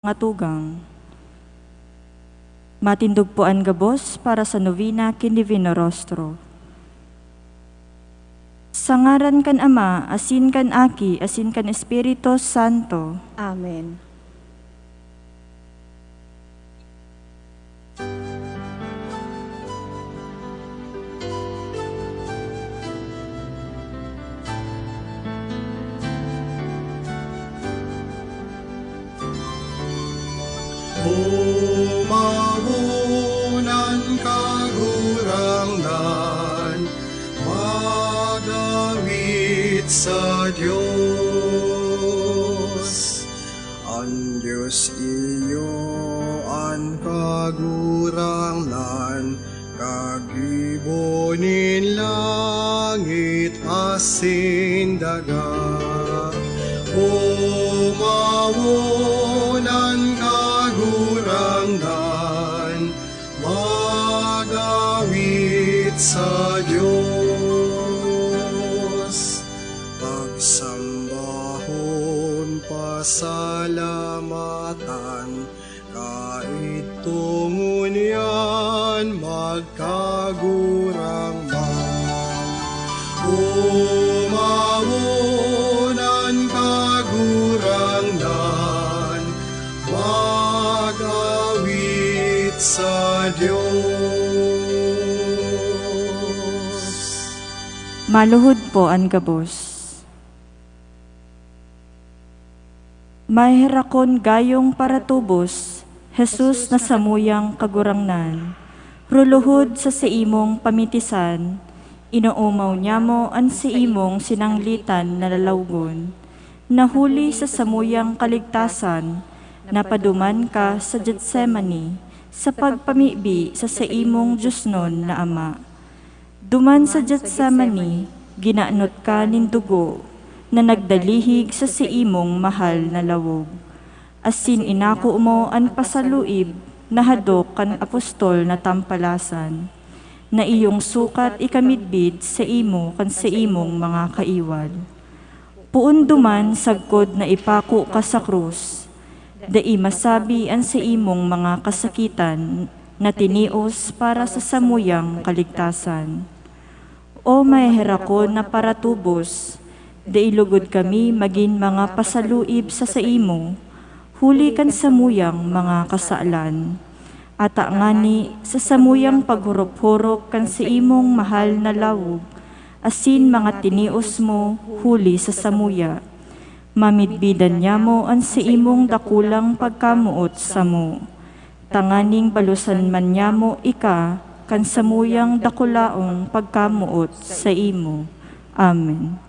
Matugang. Matindugpuan gabos para sa novena ken Divino Rostro. Sa ngaran kan Ama, asin kan Aki, asin kan Espiritu Santo. Amen. Umawunan kagurangan, magawit sa Diyos. Ang Diyos iyo ang kagurangan, kagibonin langit asin daga. Umawunan kagurangan, magawit sa Diyos. Pagsambahon, pasalamatan, kahit tungon yan magkagurang man. Umawunan kagurangan, magawit sa Diyos. Maluhod po an gabos. Mahirakon gayong paratubos, Jesus na samuyang kagurangnan. Ruluhod sa seimong pamitisan, inuumaw niya mo ang seimong sinanglitan na lalawgon. Nahuli sa samuyang kaligtasan, napaduman ka sa Getsemani, sa pagpamibi sa seimong Diyosnon na Ama. Duman sa Getsemani, ginaanot ka nin dugo, na nagdalihig sa seimong mahal na lawog. Asin inako mo an pasaluib, na hadok kan apostol na tampalasan, na iyong sukat ikamidbid sa imo kan sa imong mga kaiwal. Puun duman sagkod na ipako ka sa krus, dai masabi an sa imong mga kasakitan, na tinios para sa samuyang kaligtasan. O mahirakon na paratubos, dailugod kami maging mga pasaluib sa imo, huli kan samuyang mga kasaalan. Ata ngani sa samuyang paghurop-hurop kan sa imong mahal na lawog, asin mga tinios mo huli sa samuya. Mamidbidan niya mo ang sa imong dakulang pagkamuot sa mo. Tanganing balusan man niya mo ika, kan samuyang dakulaong pagkamuot sa imo. Amen.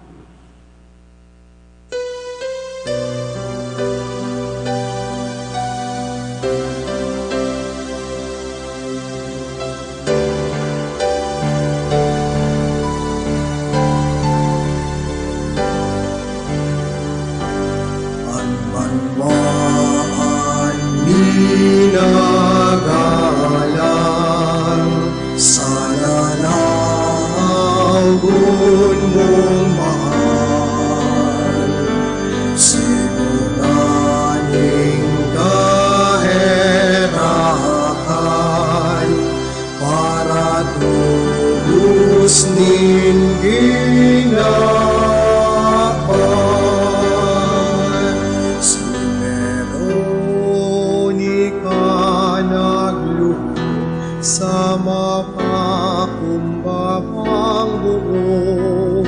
Pinagalang sana naawon mong mahal, siguraning kaherahan, para tubos nin ginapan. Si Veronica nagluhod sa mapakumbabang buo,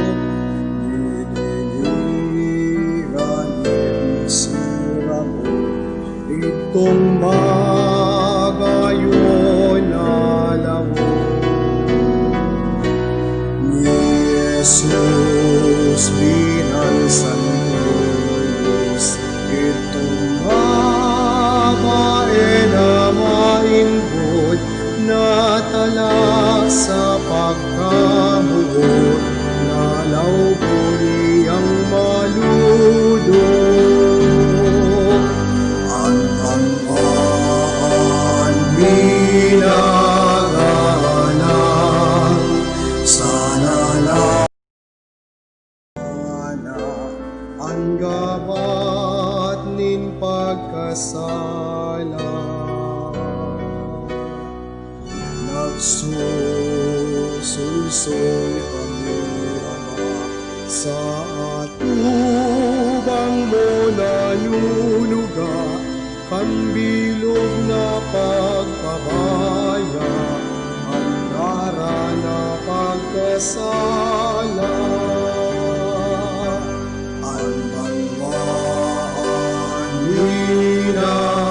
diniligan ni sura mo itong magayon na lawog. Ni Jesus binansan Diyos itong babae na mainbod, natala sa pagkamuot, nalawgon niyang maludok. Ang kampaan minagalang, sana ang gabat nin pagkain. sala. Nagsusulsol kami, Ama, sa atubang mo nanuluga, kambilog na pagpabaya, ang dara na pagkasala. Ang banwaan minagalang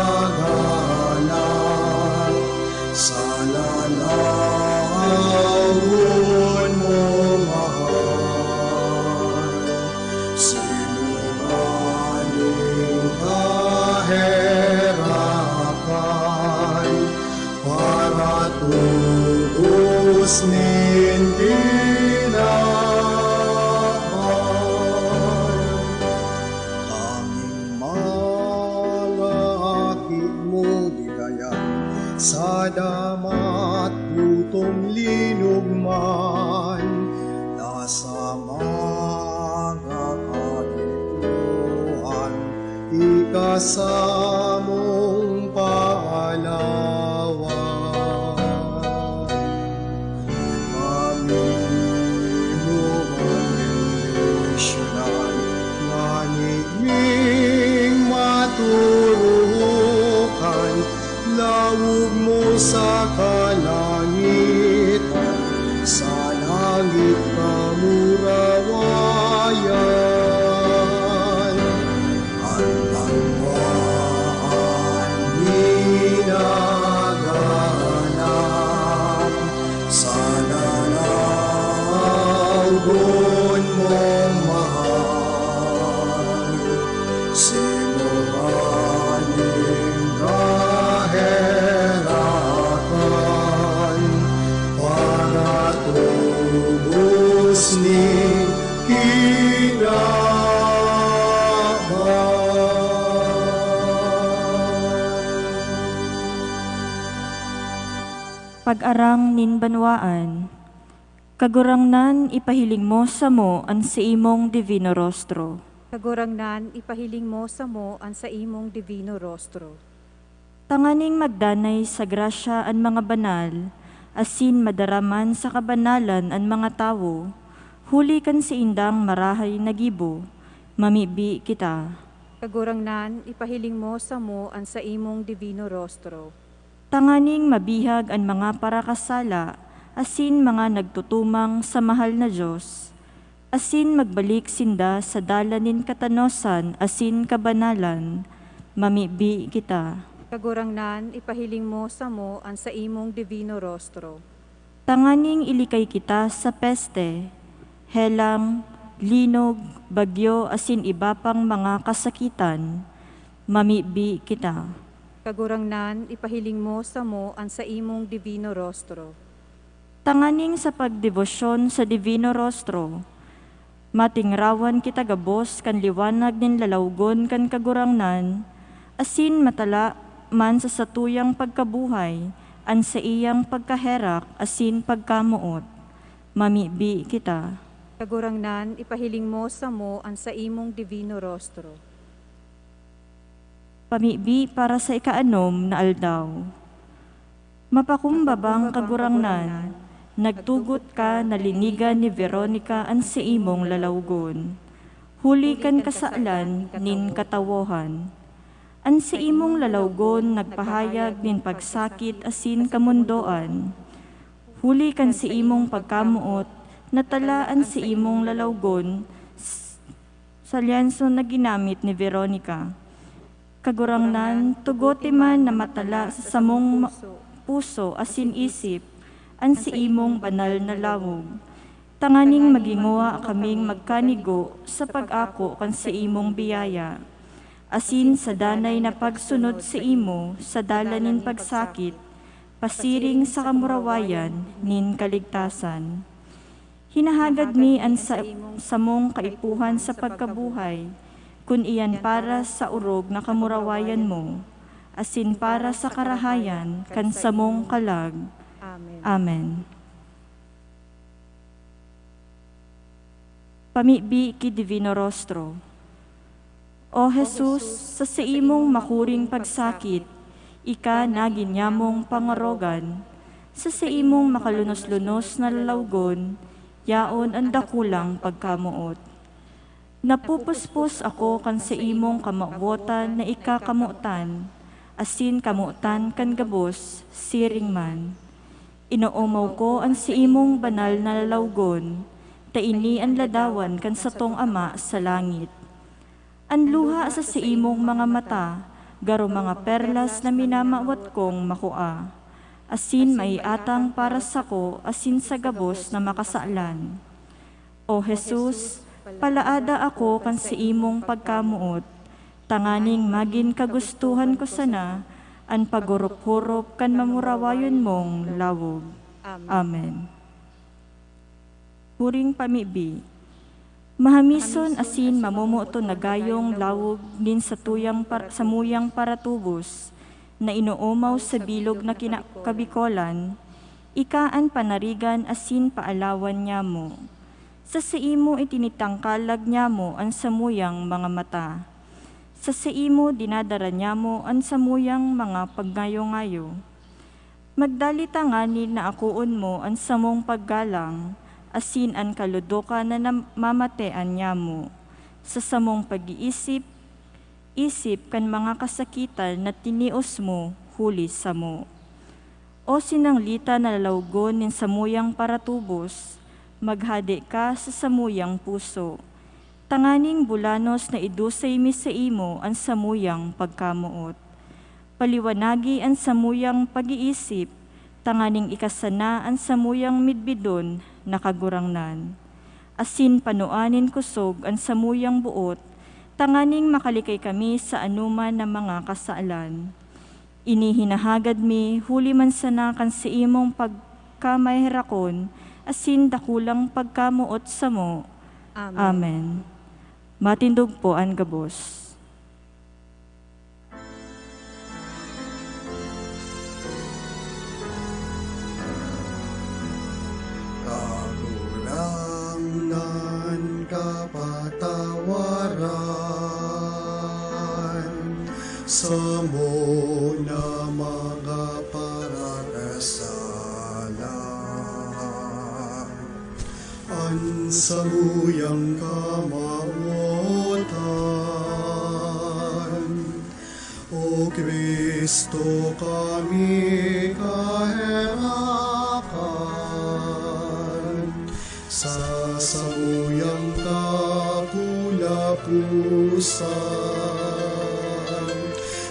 sa lalawon mo mahal, sinungaling kahirapan, para tubos nin kinabal. Kaming mga akit mo gilayan, sa damat putong linugman, nasa mga kagituhan, ikasamong paalawan. Kami mo ang nganiming maturukan, lawog mo sa kalangitan, sa langit kamurawayan. Ang banwaan minaganap, sa lalawgon mong mahal, sinungaling kahirapan, para tubos ni Pag-arang nin banwaan, kagurangnan ipahiling mo sa mo ang sa imong divino rostro. Kagurangnan, ipahiling mo sa mo ang sa imong divino rostro. Tanganing magdanay sa grasya ang mga banal, asin madaraman sa kabanalan ang mga tawo, huli kan si indang marahay nagibo, mamibi kita. Kagurangnan, ipahiling mo sa mo ang sa imong divino rostro. Tanganing mabihag ang mga parakasala, asin mga nagtutumang sa mahal na Diyos, asin magbalik sinda sa dalanin katanosan, asin kabanalan, mamibi kita. Kagurangnan, ipahiling mo sa mo ang sa imong divino rostro. Tanganing ilikay kita sa peste, helang, linog, bagyo, asin iba pang mga kasakitan, mamibi kita. Kagurangnan, ipahiling mo sa mo ang sa imong divino rostro. Tanganing sa pagdebosyon sa divino rostro, matingrawan kita gabos kan liwanag nin lalawgon kan kagurangnan, asin matala man sa satuyang pagkabuhay, an sa iyang pagkaherak, asin pagkamuot, mamibi kita. Kagurangnan, ipahiling mo sa mo ang sa imong divino rostro. Pamibi para sa ikaanom na aldaw. Mapakumbabang kagurangnan, nagtugot ka na linigan ni Veronica an sa imong lalawgon. Huli kan kasaalan nin katawohan. An sa imong lalawgon nagpahayag nin pagsakit asin kamundoan. Huli kan sa imong pagkamuot, natalaan sa imong lalawgon sa lianso na ginamit ni Veronica. Kagurangnan, tugote man na matala sa samong puso asin isip, an si imong banal na lawog. Tanganing maginguwa kaming magkanigo sa pag-ako kan sa imong biyaya. Asin sa danay na pagsunod sa imo, sa dalanin pagsakit, pasiring sa kamurawayan, nin kaligtasan. Hinahagad mi ang samong kaipuhan sa pagkabuhay, kun iyan para sa urog na kamurawayan mo, asin para sa karahayan, kan samong kalag. Amen. Amen. Pamibi ki Divino Rostro. O Jesus, sa imong makuring pagsakit, ika naginyamong pangarogan, sa imong makalunos-lunos na lalawgon, yaon ang dakulang pagkamuot. Napupuspos ako kan sa imong kamawotan na ikakamutan, asin kamutan kan gabos, siring man. Inoomaw ko ang sa imong banal na lalawgon, taini ang ladawan kan satong ama sa langit. Ang luha sa imong mga mata, garo mga perlas na minamawat kong makua. Asin maiatang para sa ko, asin sa gabos na makasaalan. O Jesus, palaada ako kan sa imong pagkamuot, tanganing magin kagustuhan ko sana, an pagurop-hurop kan mamurawayon mong lawog. Amen. Huring pamibi. Mahamison asin mamumuto na gayong lawog din sa samuyang paratubos, na inuumaw sa bilog na kinakabikolan, ikaan panarigan asin paalawan niya mo. Sa imo itinitangkalag niya mo ang samuyang mga mata. Sa imo dinadara niya mo ang samuyang mga paggayo-ngayo. Magdalita nganin na akuon mo ang samong paggalang, asin ang kaludoka na namamatean niya mo. Sa samong pag-iisip, isip kan mga kasakitan na tinios mo, huli sa mo. O sinanglita na lalawgon nin samuyang paratubos, maghadi ka sa samuyang puso. Tanganing bulanos na idusay mi sa imo ang samuyang pagkamuot. Paliwanagi ang samuyang pag-iisip, tanganing ikasana ang samuyang midbidon na kagurangnan. Asin panuanin kusog ang samuyang buot, tanganing makalikay kami sa anuman na mga kasaalan. Inihinahagad mi, huli man sana kan sa imong pagkamayrakon, asin dakulang pagkamuot sa mo. Amen. Matindog po ang gabos. Kagulangan kapatawaran sa mo na mga parakasala. Ang samuyang kamamutan, O Kristo kami kaherakan, sa samuyang kakulapusan,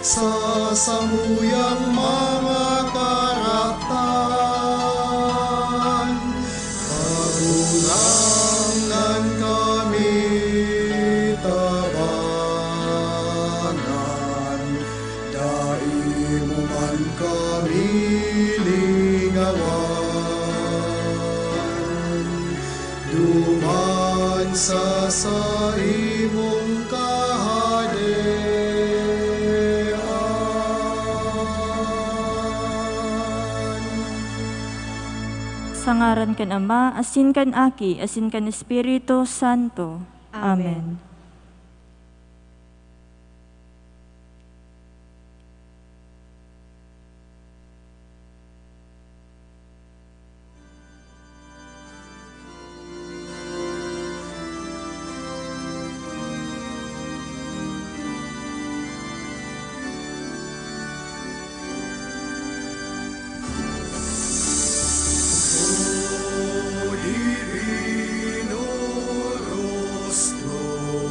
sa samuyang mga karaktan, kagulangan kami tabangan, daimo man kami lingawan, duman sa imong kahadean. Sa ngaran kan Ama, asin kan Aki, asin kan Espiritu Santo. Amen. O divino rostro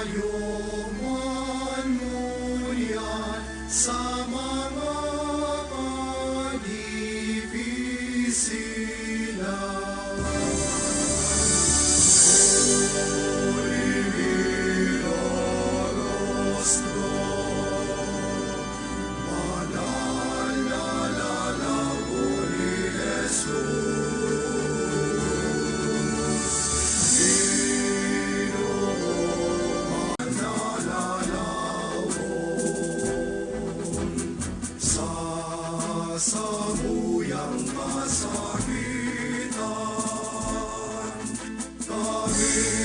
Dayuman mo yan sa mga pag-ibisilan. Holy Rostro, banal na lalago ni Jesus. Inuman na lalawon sa sabuyang kasakitan. Kami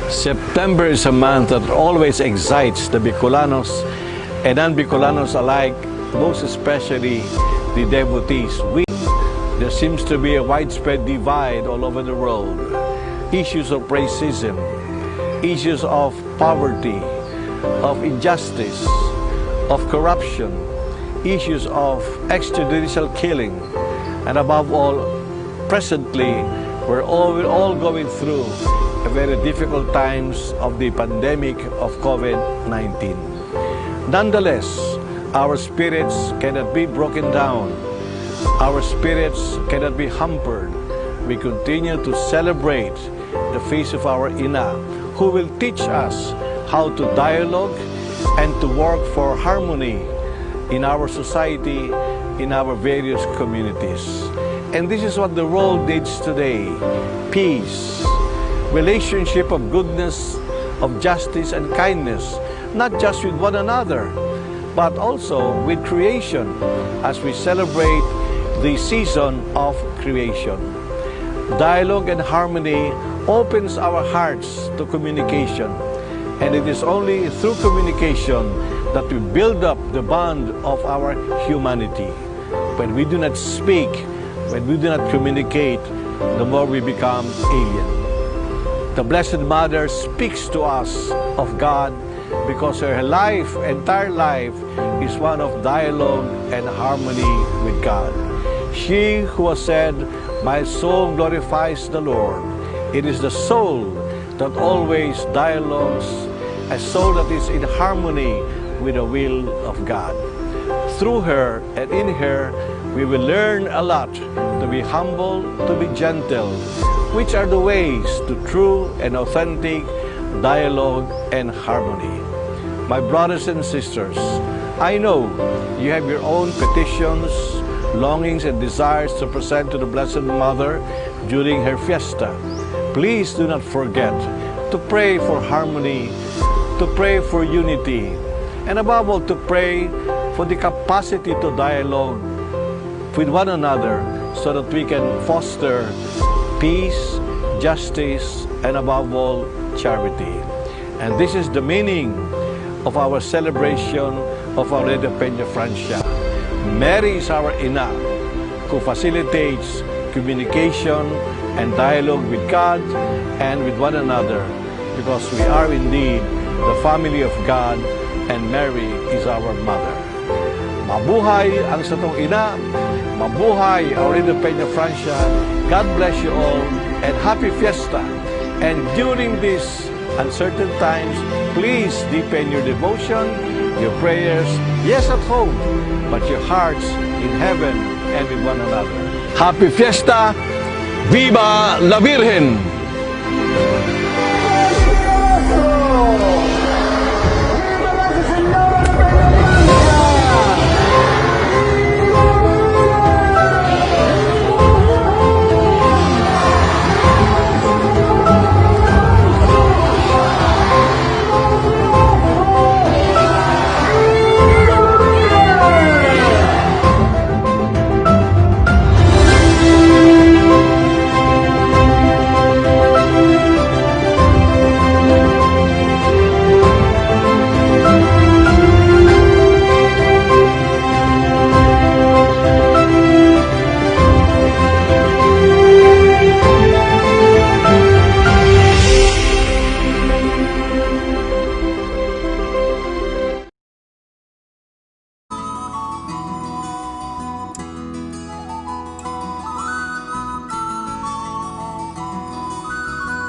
September is a month that always excites the Bicolanos and non-Bicolanos alike, most especially the devotees. There seems to be a widespread divide all over the world. Issues of racism, issues of poverty, of injustice, of corruption, issues of extrajudicial killing, and above all, presently, we're all going through a very difficult times of the pandemic of COVID-19. Nonetheless, our spirits cannot be broken down. Our spirits cannot be hampered. We continue to celebrate the feast of our Ina, who will teach us how to dialogue and to work for harmony in our society, in our various communities. And this is what the world needs today: peace, relationship of goodness, of justice and kindness, not just with one another, but also with creation as we celebrate the season of creation. Dialogue and harmony opens our hearts to communication, and it is only through communication that we build up the bond of our humanity. When we do not speak, when we do not communicate, the more we become alien. The Blessed Mother speaks to us of God because her life, entire life, is one of dialogue and harmony with God. She who has said, "My soul glorifies the Lord." It is the soul that always dialogues, a soul that is in harmony with the will of God. Through her and in her, we will learn a lot: to be humble, to be gentle, which are the ways to true and authentic dialogue and harmony. My brothers and sisters, I know you have your own petitions, longings and desires to present to the Blessed Mother during her fiesta. Please do not forget to pray for harmony, to pray for unity, and above all, to pray for the capacity to dialogue with one another so that we can foster peace, justice, and above all, charity. And this is the meaning of our celebration of Our Lady of Peña Francia. Mary is our ina who facilitates communication and dialogue with God and with one another, because we are indeed the family of God and Mary is our mother. Mabuhay ang satong ina, mabuhay Our Lady of Peña Francia. God bless you all and happy fiesta. And during these uncertain times, please deepen your devotion, your prayers, yes at home, but your hearts in heaven and with one another. Happy fiesta! Viva la Virgen!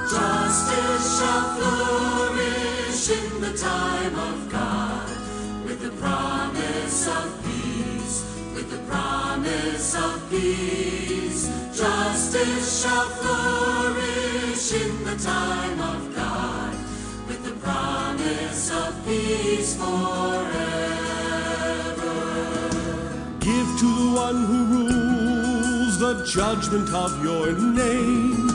Justice shall flourish in the time of God, with the promise of peace, with the promise of peace. Justice shall flourish in the time of God, with the promise of peace forever. Give to the one who rules the judgment of your name,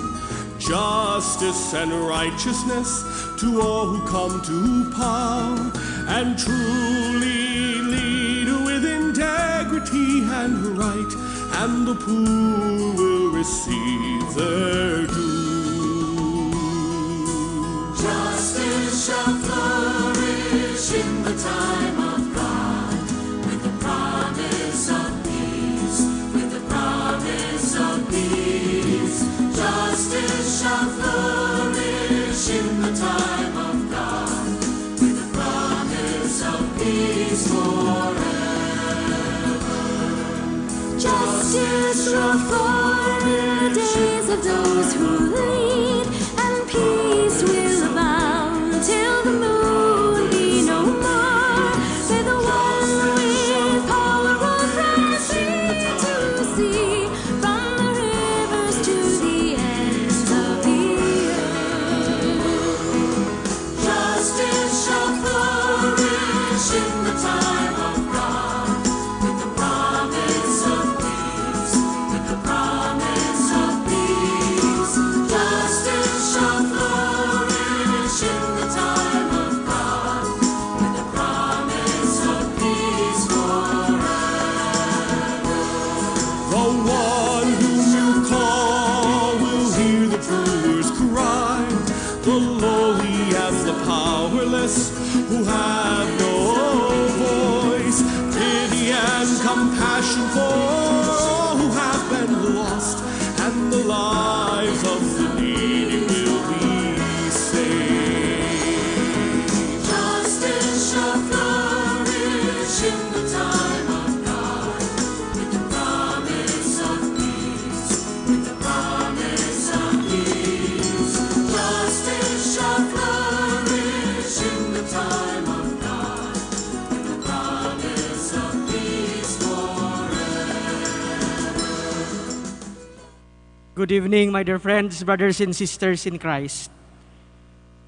justice and righteousness to all who come to power, and truly lead with integrity and right, and the poor will receive their due. Justice shall flourish in the time of God, with the promise of peace, with the promise of peace. Justice shall flourish in the time of God, with the promise of peace forever. Justice shall flourish in the days of those who lead, and peace will abound till the moon be no more. May the one with power rule from sea to sea, from the rivers to the ends of the earth. Justice shall flourish in the time of God, with the promise of peace, with the promise of peace. Justice shall flourish in the time of God, with the promise of peace forever. The one whom you call will hear the poor's cry, the lowly and the powerless who have no voice. Pity and compassion for all who have been lost, and the lives of the needy will be saved. Justice shall flourish in the time of God, with the promise of peace, with the promise of peace. Justice shall flourish in the time of God, with the promise of peace forever. Good evening, my dear friends, brothers and sisters in Christ.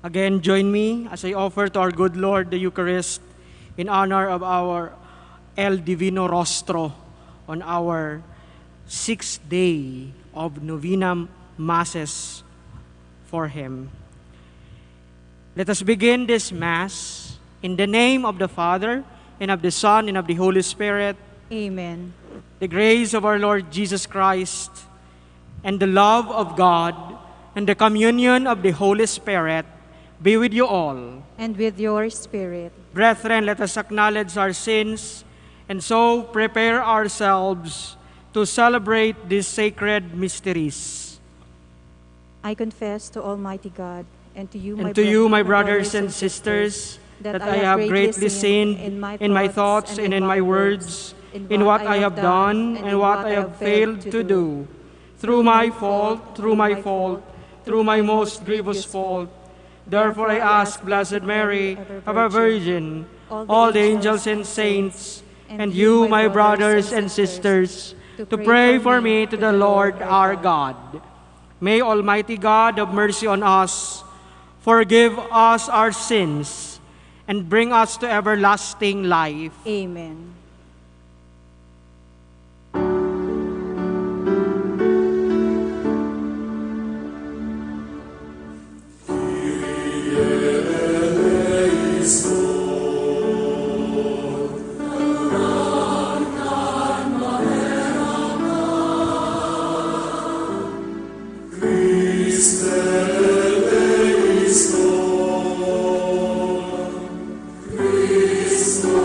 Again, join me as I offer to our good Lord the Eucharist in honor of our El Divino Rostro, on our 6th day of Novena Masses for him. Let us begin this Mass in the name of the Father, and of the Son, and of the Holy Spirit. Amen. The grace of our Lord Jesus Christ, and the love of God, and the communion of the Holy Spirit be with you all. And with your spirit. Brethren, let us acknowledge our sins, and so prepare ourselves to celebrate these sacred mysteries. I confess to Almighty God and to you, And to you, my brothers and sisters, that I have greatly sinned in my thoughts and in my words, in what I have done and what I have failed to do, through my fault, through my most grievous fault. Therefore I ask Blessed Mary, ever Virgin, all the angels and saints, and you, my brothers and sisters, to pray for me to the Lord our God. May Almighty God have mercy on us, forgive us our sins, and bring us to everlasting life. Amen. Christo, Christo,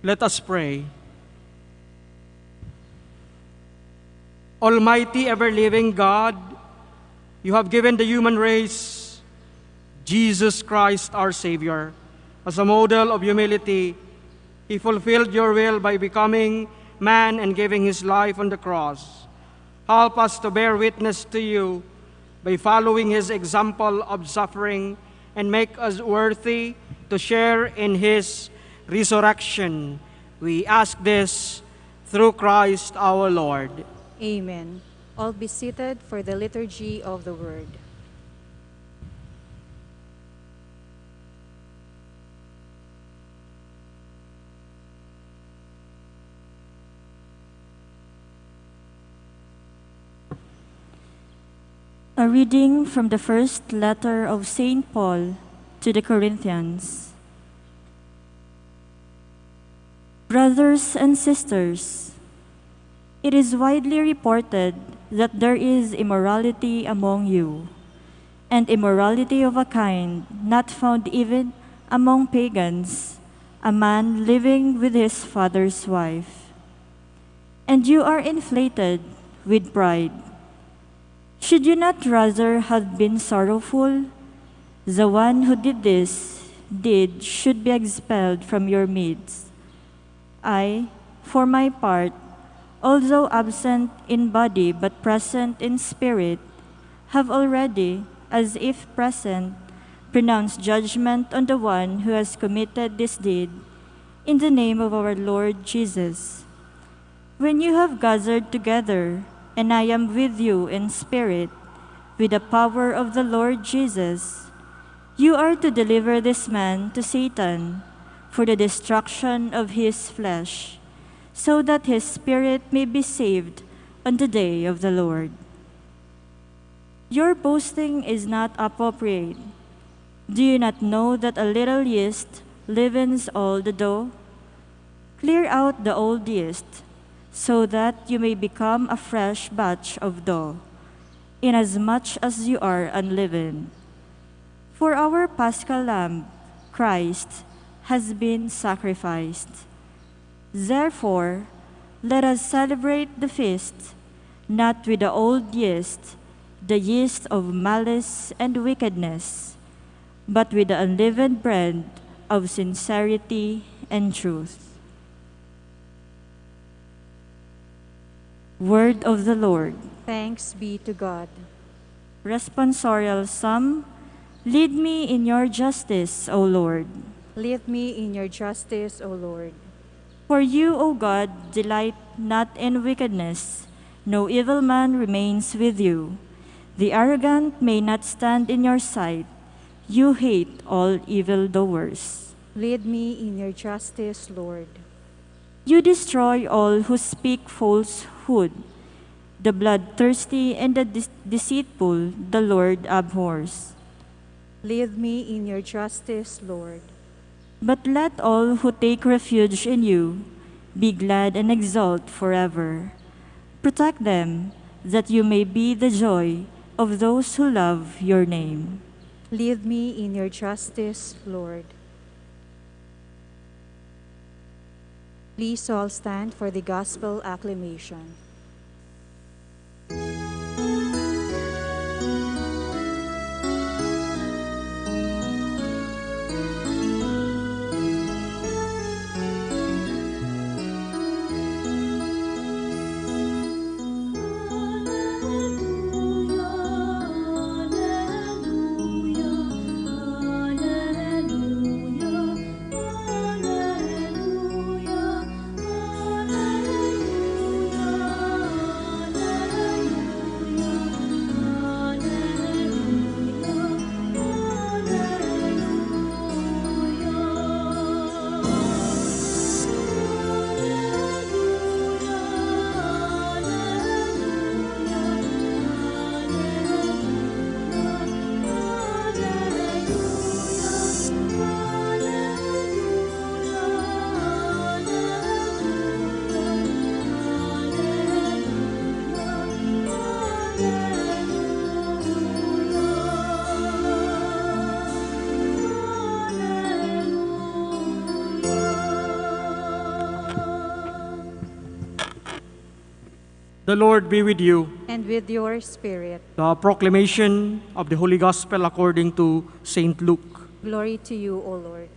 Let us pray. Almighty, ever-living God, you have given the human race Jesus Christ, our Savior, as a model of humility. He fulfilled your will by becoming man and giving his life on the cross. Help us to bear witness to you by following his example of suffering and make us worthy to share in his resurrection. We ask this through Christ our Lord. Amen. All be seated for the liturgy of the word. A reading from the first letter of St. Paul to the Corinthians. Brothers and sisters, it is widely reported that there is immorality among you, and immorality of a kind not found even among pagans, a man living with his father's wife. And you are inflated with pride. Should you not rather have been sorrowful? The one who did this deed should be expelled from your midst. I, for my part, although absent in body but present in spirit, have already, as if present, pronounced judgment on the one who has committed this deed, in the name of our Lord Jesus. When you have gathered together, and I am with you in spirit, with the power of the Lord Jesus, you are to deliver this man to Satan for the destruction of his flesh, so that his spirit may be saved on the day of the Lord. Your boasting is not appropriate. Do you not know that a little yeast leavens all the dough? Clear out the old yeast, so that you may become a fresh batch of dough, inasmuch as you are unleavened. For our Paschal Lamb, Christ, has been sacrificed. Therefore, let us celebrate the feast, not with the old yeast, the yeast of malice and wickedness, but with the unleavened bread of sincerity and truth. Word of the Lord. Thanks be to God. Responsorial Psalm. Lead me in your justice, O Lord. Lead me in your justice, O Lord. For you, O God, delight not in wickedness. No evil man remains with you. The arrogant may not stand in your sight. You hate all evildoers. Lead me in your justice, Lord. You destroy all who speak falsehood. The bloodthirsty and the deceitful the Lord abhors. Lead me in your justice, Lord. But let all who take refuge in you be glad and exult forever. Protect them, that you may be the joy of those who love your name. Lead me in your justice, Lord. Please all stand for the gospel acclamation. The Lord be with you. and with your spirit. The proclamation of the Holy Gospel according to Saint Luke. Glory to you, O Lord.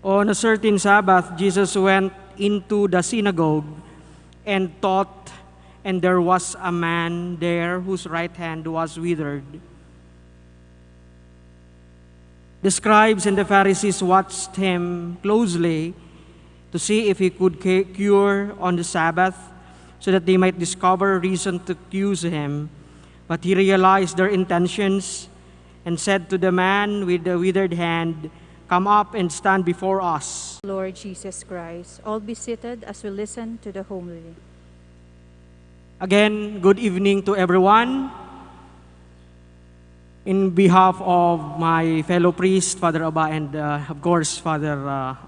On a certain Sabbath, Jesus went into the synagogue and taught, and there was a man there whose right hand was withered. The scribes and the Pharisees watched him closely to see if he could cure on the Sabbath, so that they might discover reason to accuse him. But he realized their intentions and said to the man with the withered hand, "Come up and stand before us." Lord Jesus Christ, all be seated as we listen to the homily. Again, good evening to everyone. In behalf of my fellow priest, Father Aba, and of course, Father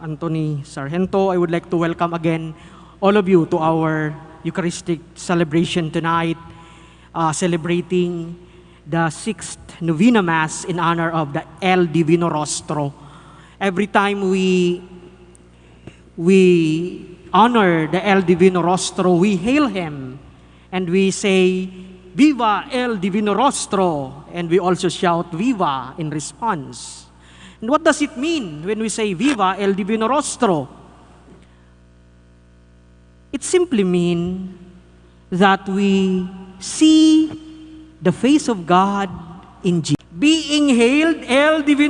Anthony Sargento, I would like to welcome again all of you to our Eucharistic celebration tonight, celebrating the 6th Novena Mass in honor of the El Divino Rostro. Every time we honor the El Divino Rostro, we hail him and we say, "Viva El Divino Rostro!" And we also shout, "Viva!" in response. And what does it mean when we say, "Viva El Divino Rostro"? It simply means that we see the face of God in Jesus. Being hailed El Divino